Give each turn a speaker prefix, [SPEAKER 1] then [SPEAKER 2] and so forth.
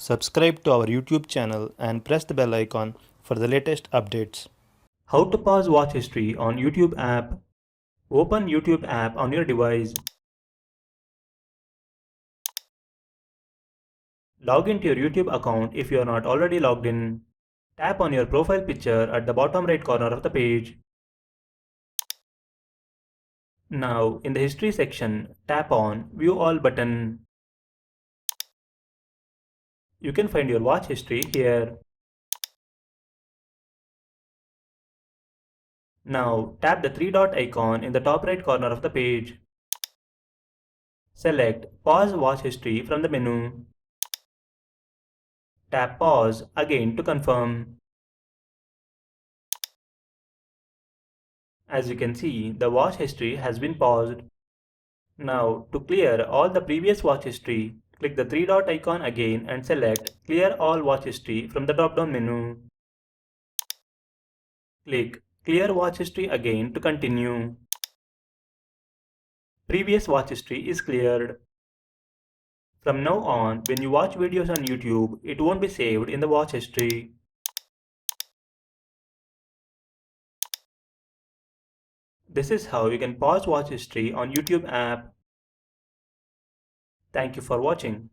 [SPEAKER 1] Subscribe to our YouTube channel and press the bell icon for the latest updates. How to pause watch history on YouTube app. Open YouTube app on your device. Log into your YouTube account if you are not already logged in. Tap on your profile picture at the bottom right corner of the page. Now, in the history section, tap on View All button. You can find your watch history here. Now, tap the three dot icon in the top right corner of the page. Select Pause Watch History from the menu. Tap Pause again to confirm. As you can see, the watch history has been paused. Now, to clear all the previous watch history, click the three dot icon again and select Clear All Watch History from the drop-down menu. Click Clear Watch History again to continue. Previous watch history is cleared. From now on, when you watch videos on YouTube, it won't be saved in the watch history. This is how you can pause watch history on YouTube app. Thank you for watching.